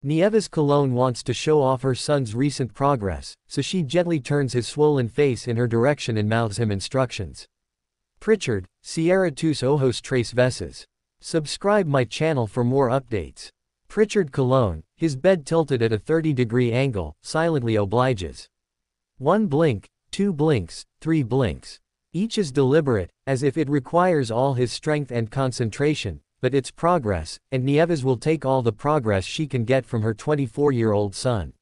Nieves Colón wants to show off her son's recent progress, so she gently turns his swollen face in her direction and mouths him instructions. Prichard, Sierra tus ojos tres veces. Subscribe my channel for more updates. Prichard Colón, his bed tilted at a 30-degree angle, silently obliges. 1 blink, 2 blinks, 3 blinks. Each is deliberate, as if it requires all his strength and concentration, but it's progress, and Nieves will take all the progress she can get from her 24-year-old son.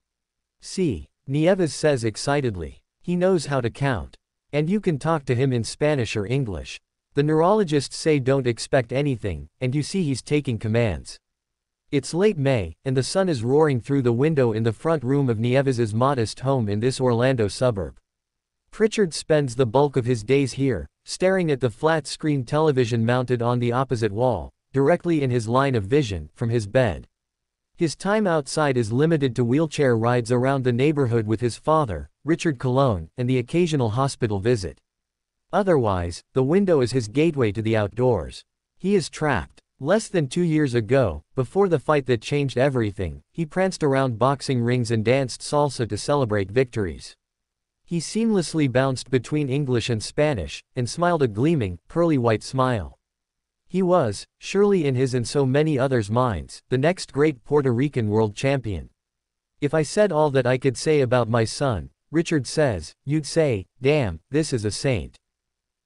See, Nieves says excitedly. He knows how to count. And you can talk to him in Spanish or English. The neurologists say don't expect anything, and you see he's taking commands. It's late May, and the sun is roaring through the window in the front room of Nieves's modest home in this Orlando suburb. Prichard spends the bulk of his days here, staring at the flat-screen television mounted on the opposite wall, directly in his line of vision, from his bed. His time outside is limited to wheelchair rides around the neighborhood with his father, Richard Colón, and the occasional hospital visit. Otherwise, the window is his gateway to the outdoors. He is trapped. Less than 2 years ago, before the fight that changed everything, he pranced around boxing rings and danced salsa to celebrate victories. He seamlessly bounced between English and Spanish, and smiled a gleaming, pearly white smile. He was, surely in his and so many others' minds, the next great Puerto Rican world champion. If I said all that I could say about my son, Richard says, you'd say, damn, this is a saint.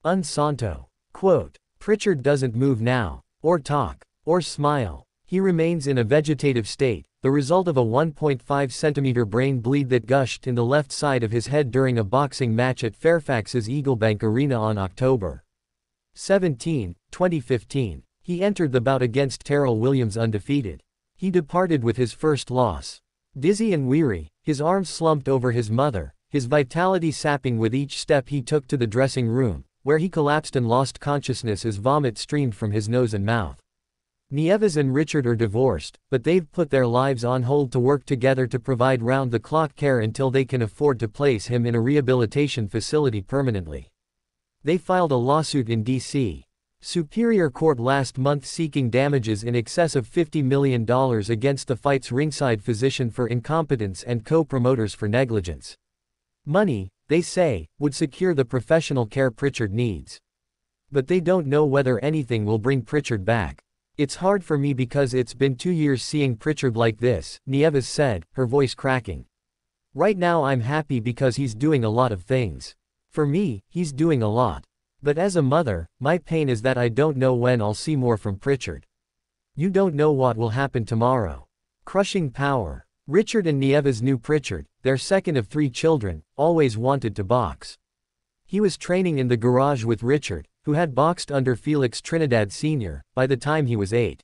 Un santo. Quote. Prichard doesn't move now, or talk, or smile. He remains in a vegetative state, the result of a 1.5 centimeter brain bleed that gushed in the left side of his head during a boxing match at Fairfax's Eaglebank Arena on October 17, 2015. He entered the bout against Terrel Williams undefeated. He departed with his first loss. Dizzy and weary, his arms slumped over his mother, his vitality sapping with each step he took to the dressing room, where he collapsed and lost consciousness as vomit streamed from his nose and mouth. Nieves and Richard are divorced, but they've put their lives on hold to work together to provide round-the-clock care until they can afford to place him in a rehabilitation facility permanently. They filed a lawsuit in D.C. Superior Court last month seeking damages in excess of $50 million against the fight's ringside physician for incompetence and co-promoters for negligence. Money, they say, would secure the professional care Prichard needs. But they don't know whether anything will bring Prichard back. It's hard for me because it's been 2 years seeing Prichard like this, Nieves said, her voice cracking. Right now I'm happy because he's doing a lot of things. For me, he's doing a lot. But as a mother, my pain is that I don't know when I'll see more from Prichard. You don't know what will happen tomorrow. Crushing power. Richard and Nieves knew Prichard, their second of 3 children, always wanted to box. He was training in the garage with Richard, who had boxed under Felix Trinidad Sr., by the time he was 8.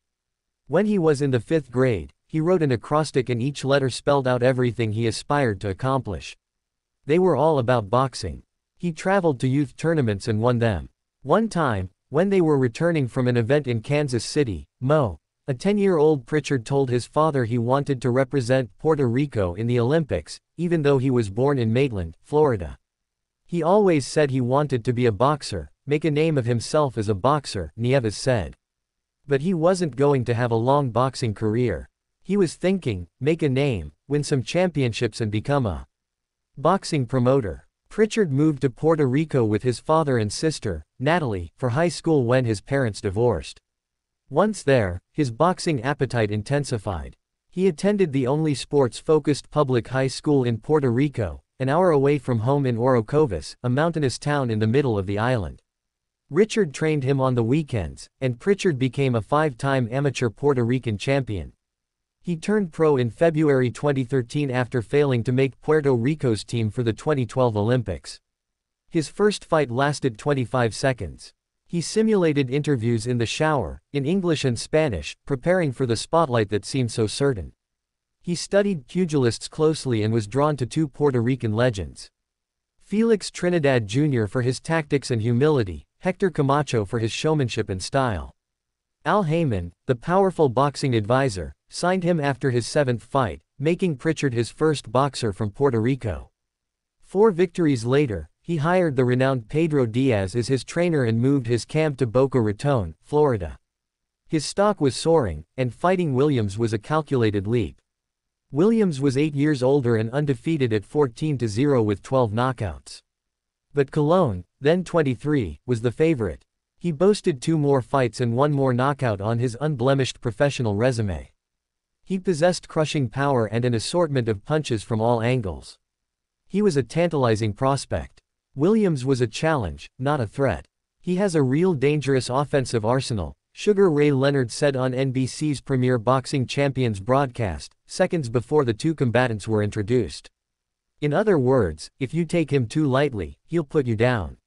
When he was in the 5th grade, he wrote an acrostic and each letter spelled out everything he aspired to accomplish. They were all about boxing. He traveled to youth tournaments and won them. One time, when they were returning from an event in Kansas City, Mo, a 10-year-old Prichard told his father he wanted to represent Puerto Rico in the Olympics, even though he was born in Maitland, Florida. He always said he wanted to be a boxer, make a name of himself as a boxer, Nieves said. But he wasn't going to have a long boxing career. He was thinking, make a name, win some championships and become a boxing promoter. Prichard moved to Puerto Rico with his father and sister, Natalie, for high school when his parents divorced. Once there, his boxing appetite intensified. He attended the only sports-focused public high school in Puerto Rico, an hour away from home in Orocovis, a mountainous town in the middle of the island. Richard trained him on the weekends, and Prichard became a 5-time amateur Puerto Rican champion. He turned pro in February 2013 after failing to make Puerto Rico's team for the 2012 Olympics. His first fight lasted 25 seconds. He simulated interviews in the shower, in English and Spanish, preparing for the spotlight that seemed so certain. He studied pugilists closely and was drawn to 2 Puerto Rican legends. Felix Trinidad Jr. for his tactics and humility, Hector Camacho for his showmanship and style. Al Heyman, the powerful boxing advisor, signed him after his 7th fight, making Prichard his first boxer from Puerto Rico. 4 victories later, he hired the renowned Pedro Diaz as his trainer and moved his camp to Boca Raton, Florida. His stock was soaring, and fighting Williams was a calculated leap. Williams was 8 years older and undefeated at 14-0 with 12 knockouts. But Colón, then 23, was the favorite. He boasted 2 more fights and 1 more knockout on his unblemished professional resume. He possessed crushing power and an assortment of punches from all angles. He was a tantalizing prospect. Williams was a challenge, not a threat. He has a real dangerous offensive arsenal, Sugar Ray Leonard said on NBC's premier Boxing Champions broadcast, seconds before the 2 combatants were introduced. In other words, if you take him too lightly, he'll put you down.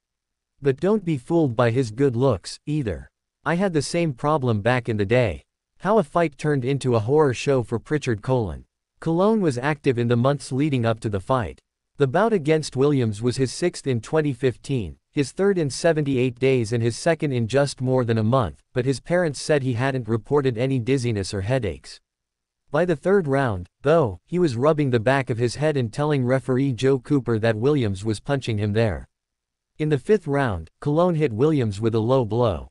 But don't be fooled by his good looks, either. I had the same problem back in the day. How a fight turned into a horror show for Prichard. Colón was active in the months leading up to the fight. The bout against Williams was his 6th in 2015, his 3rd in 78 days and his 2nd in just more than a month, but his parents said he hadn't reported any dizziness or headaches. By the 3rd round, though, he was rubbing the back of his head and telling referee Joe Cooper that Williams was punching him there. In the 5th round, Colón hit Williams with a low blow.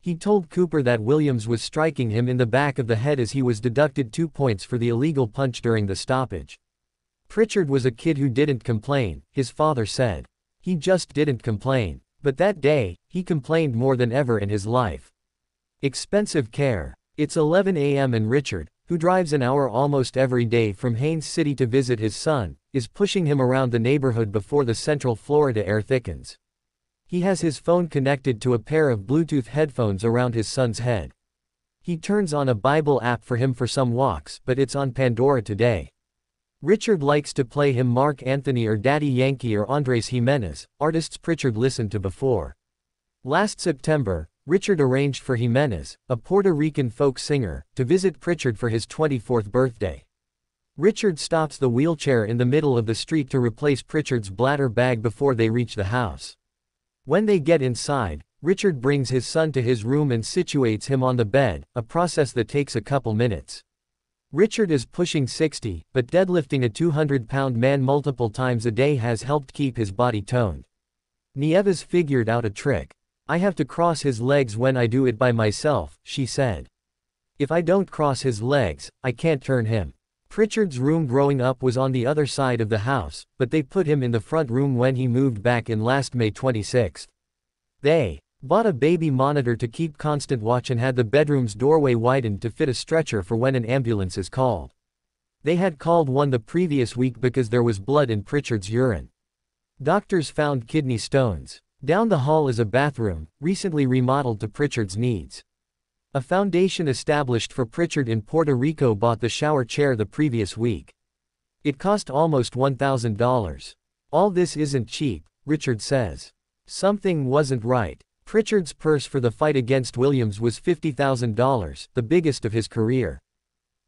He told Cooper that Williams was striking him in the back of the head as he was deducted 2 points for the illegal punch during the stoppage. Prichard was a kid who didn't complain, his father said. He just didn't complain. But that day, he complained more than ever in his life. Expensive care. It's 11 a.m. and Richard, who drives an hour almost every day from Haines City to visit his son, is pushing him around the neighborhood before the Central Florida air thickens. He has his phone connected to a pair of Bluetooth headphones around his son's head. He turns on a Bible app for him for some walks, but it's on Pandora today. Richard likes to play him Mark Anthony or Daddy Yankee or Andres Jimenez, artists Prichard listened to before. Last September, Richard arranged for Jimenez, a Puerto Rican folk singer, to visit Prichard for his 24th birthday. Richard stops the wheelchair in the middle of the street to replace Prichard's bladder bag before they reach the house. When they get inside, Richard brings his son to his room and situates him on the bed, a process that takes a couple minutes. Richard is pushing 60, but deadlifting a 200-pound man multiple times a day has helped keep his body toned. Nieves figured out a trick. I have to cross his legs when I do it by myself, she said. If I don't cross his legs, I can't turn him. Prichard's room growing up was on the other side of the house, but they put him in the front room when he moved back in last May 26. They bought a baby monitor to keep constant watch and had the bedroom's doorway widened to fit a stretcher for when an ambulance is called. They had called one the previous week because there was blood in Prichard's urine. Doctors found kidney stones. Down the hall is a bathroom, recently remodeled to Prichard's needs. A foundation established for Prichard in Puerto Rico bought the shower chair the previous week. It cost almost $1,000. All this isn't cheap, Richard says. Something wasn't right. Prichard's purse for the fight against Williams was $50,000, the biggest of his career.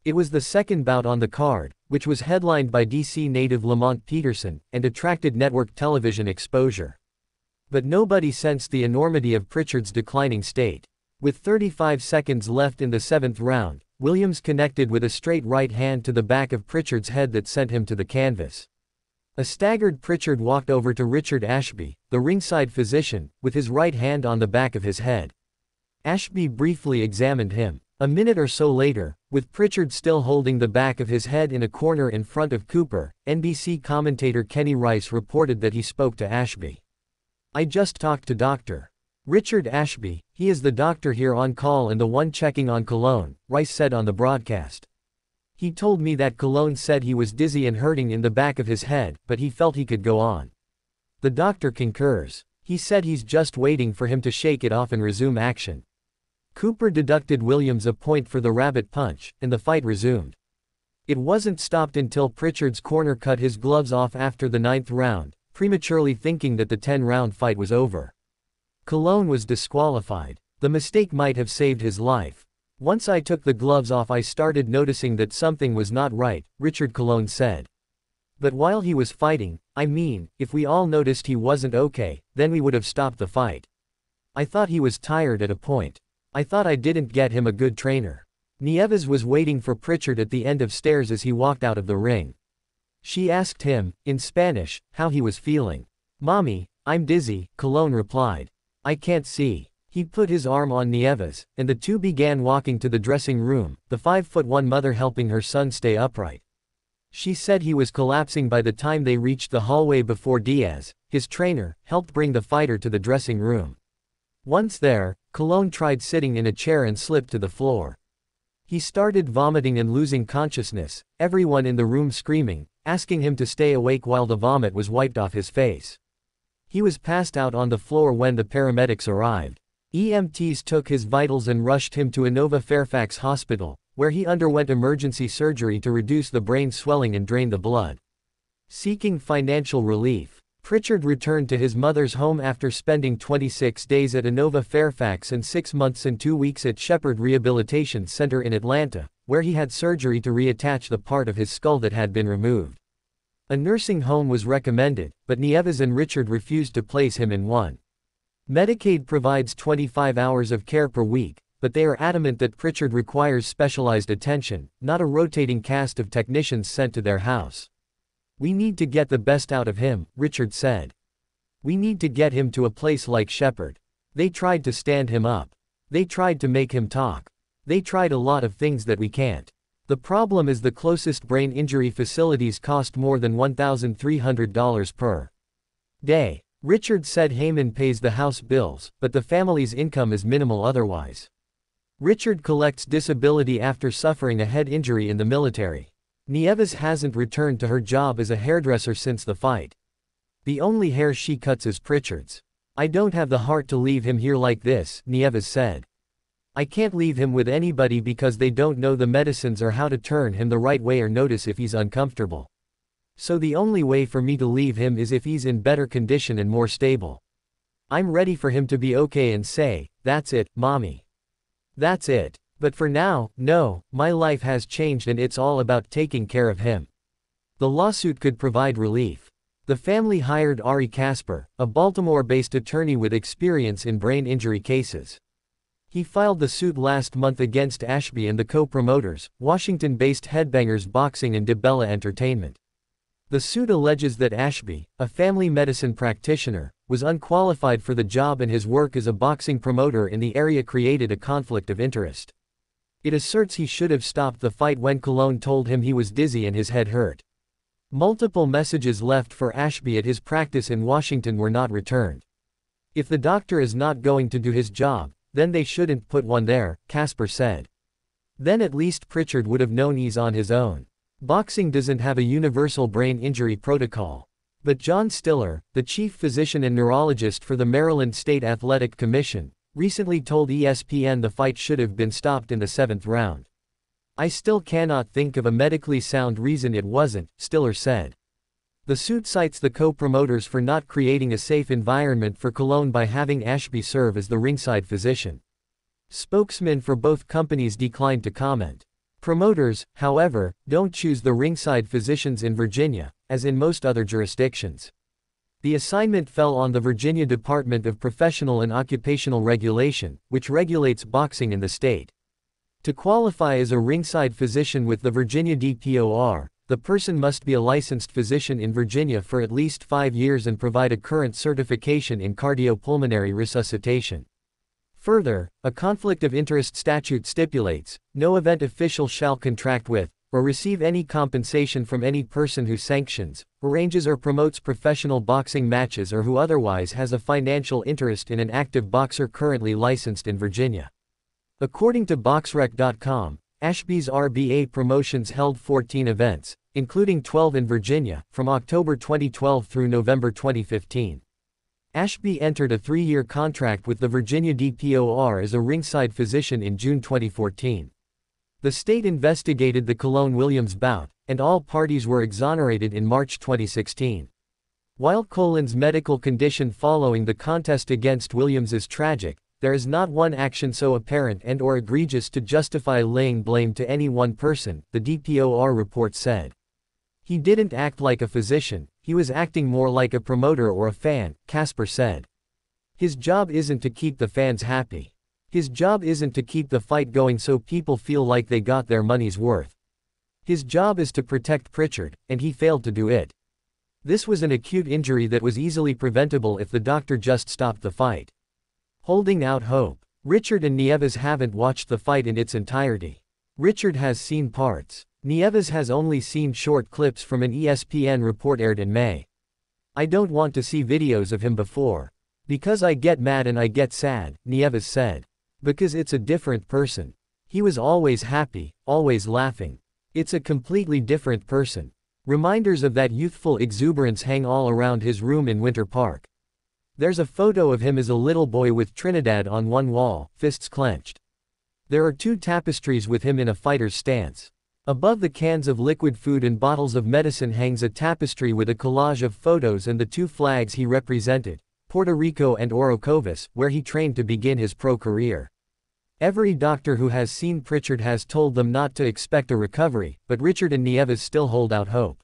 It was the second bout on the card, which was headlined by DC native Lamont Peterson, and attracted network television exposure. But nobody sensed the enormity of Prichard's declining state. With 35 seconds left in the 7th round, Williams connected with a straight right hand to the back of Prichard's head that sent him to the canvas. A staggered Prichard walked over to Richard Ashby, the ringside physician, with his right hand on the back of his head. Ashby briefly examined him. A minute or so later, with Prichard still holding the back of his head in a corner in front of Cooper, NBC commentator Kenny Rice reported that he spoke to Ashby. I just talked to Dr. Richard Ashby, he is the doctor here on call and the one checking on Colón, Rice said on the broadcast. He told me that Colón said he was dizzy and hurting in the back of his head, but he felt he could go on. The doctor concurs. He said he's just waiting for him to shake it off and resume action. Cooper deducted Williams a point for the rabbit punch, and the fight resumed. It wasn't stopped until Prichard's corner cut his gloves off after the 9th round, prematurely thinking that the 10-round fight was over. Colón was disqualified. The mistake might have saved his life. Once I took the gloves off I started noticing that something was not right, Richard Colón said. But while he was fighting, if we all noticed he wasn't okay, then we would have stopped the fight. I thought he was tired at a point. I thought I didn't get him a good trainer. Nieves was waiting for Prichard at the end of stairs as he walked out of the ring. She asked him, in Spanish, how he was feeling. Mommy, I'm dizzy, Colón replied. I can't see. He put his arm on Nieves, and the two began walking to the dressing room, the 5'1" mother helping her son stay upright. She said he was collapsing by the time they reached the hallway before Diaz, his trainer, helped bring the fighter to the dressing room. Once there, Colón tried sitting in a chair and slipped to the floor. He started vomiting and losing consciousness, everyone in the room screaming, asking him to stay awake while the vomit was wiped off his face. He was passed out on the floor when the paramedics arrived. EMTs took his vitals and rushed him to Inova Fairfax Hospital, where he underwent emergency surgery to reduce the brain swelling and drain the blood. Seeking financial relief, Prichard returned to his mother's home after spending 26 days at Inova Fairfax and 6 months and 2 weeks at Shepherd Rehabilitation Center in Atlanta, where he had surgery to reattach the part of his skull that had been removed. A nursing home was recommended, but Nieves and Richard refused to place him in one. Medicaid provides 25 hours of care per week, but they are adamant that Prichard requires specialized attention, not a rotating cast of technicians sent to their house. "We need to get the best out of him," Richard said. "We need to get him to a place like Shepherd. They tried to stand him up. They tried to make him talk. They tried a lot of things that we can't. The problem is the closest brain injury facilities cost more than $1,300 per day." Richard said Heyman pays the house bills, but the family's income is minimal otherwise. Richard collects disability after suffering a head injury in the military. Nieves hasn't returned to her job as a hairdresser since the fight. "The only hair she cuts is Prichard's. I don't have the heart to leave him here like this," Nieves said. "I can't leave him with anybody because they don't know the medicines or how to turn him the right way or notice if he's uncomfortable. So the only way for me to leave him is if he's in better condition and more stable. I'm ready for him to be okay and say, 'That's it, Mommy. That's it. But for now, no, my life has changed and it's all about taking care of him.'" The lawsuit could provide relief. The family hired Ari Casper, a Baltimore-based attorney with experience in brain injury cases. He filed the suit last month against Ashby and the co-promoters, Washington-based Headbangers Boxing and DeBella Entertainment. The suit alleges that Ashby, a family medicine practitioner, was unqualified for the job and his work as a boxing promoter in the area created a conflict of interest. It asserts he should have stopped the fight when Colón told him he was dizzy and his head hurt. Multiple messages left for Ashby at his practice in Washington were not returned. "If the doctor is not going to do his job, then they shouldn't put one there," Casper said. "Then at least Prichard would have known he's on his own. Boxing doesn't have a universal brain injury protocol." But John Stiller, the chief physician and neurologist for the Maryland State Athletic Commission, recently told ESPN the fight should have been stopped in the 7th round. "I still cannot think of a medically sound reason it wasn't," Stiller said. The suit cites the co-promoters for not creating a safe environment for Colón by having Ashby serve as the ringside physician. Spokesmen for both companies declined to comment. Promoters, however, don't choose the ringside physicians in Virginia, as in most other jurisdictions. The assignment fell on the Virginia Department of Professional and Occupational Regulation, which regulates boxing in the state. To qualify as a ringside physician with the Virginia DPOR, the person must be a licensed physician in Virginia for at least 5 years and provide a current certification in cardiopulmonary resuscitation. Further, a conflict of interest statute stipulates, no event official shall contract with, or receive any compensation from any person who sanctions, arranges or promotes professional boxing matches or who otherwise has a financial interest in an active boxer currently licensed in Virginia. According to BoxRec.com, Ashby's RBA Promotions held 14 events, including 12 in Virginia, from October 2012 through November 2015. Ashby entered a 3-year contract with the Virginia DPOR as a ringside physician in June 2014. The state investigated the Colón-Williams bout, and all parties were exonerated in March 2016. While Colón's medical condition following the contest against Williams is tragic, there is not one action so apparent and/or egregious to justify laying blame to any one person, the DPOR report said. "He didn't act like a physician, he was acting more like a promoter or a fan," Casper said. "His job isn't to keep the fans happy. His job isn't to keep the fight going so people feel like they got their money's worth. His job is to protect Prichard, and he failed to do it. This was an acute injury that was easily preventable if the doctor just stopped the fight." Holding out hope. Richard and Nieves haven't watched the fight in its entirety. Richard has seen parts. Nieves has only seen short clips from an ESPN report aired in May. I don't want to see videos of him before. Because I get mad and I get sad, Nieves said. Because it's a different person. He was always happy, always laughing. It's a completely different person. Reminders of that youthful exuberance hang all around his room in Winter Park. There's a photo of him as a little boy with Trinidad on one wall, fists clenched. There are 2 tapestries with him in a fighter's stance. Above the cans of liquid food and bottles of medicine hangs a tapestry with a collage of photos and the 2 flags he represented, Puerto Rico and Orocovis, where he trained to begin his pro career. Every doctor who has seen Prichard has told them not to expect a recovery, but Richard and Nieves still hold out hope.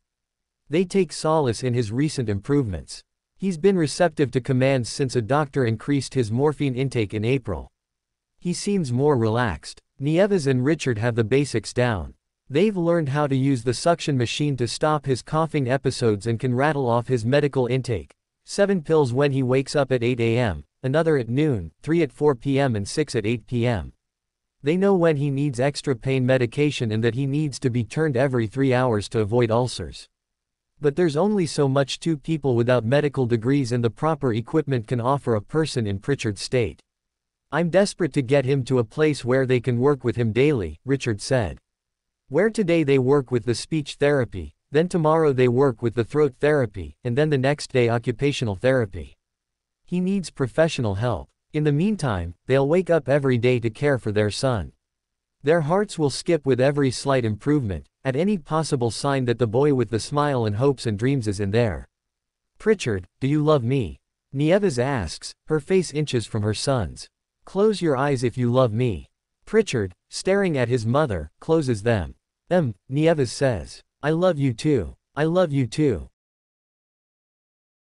They take solace in his recent improvements. He's been receptive to commands since a doctor increased his morphine intake in April. He seems more relaxed. Nieves and Richard have the basics down. They've learned how to use the suction machine to stop his coughing episodes and can rattle off his medical intake. 7 pills when he wakes up at 8 a.m., another at noon, 3 at 4 p.m. and 6 at 8 p.m. They know when he needs extra pain medication and that he needs to be turned every 3 hours to avoid ulcers. But there's only so much 2 people without medical degrees and the proper equipment can offer a person in Prichard's state. I'm desperate to get him to a place where they can work with him daily, Richard said. Where today they work with the speech therapy, then tomorrow they work with the throat therapy, and then the next day occupational therapy. He needs professional help. In the meantime, they'll wake up every day to care for their son. Their hearts will skip with every slight improvement, at any possible sign that the boy with the smile and hopes and dreams is in there. Prichard, do you love me? Nieves asks, her face inches from her son's. Close your eyes if you love me. Prichard, staring at his mother, closes them. Nieves says. I love you too. I love you too.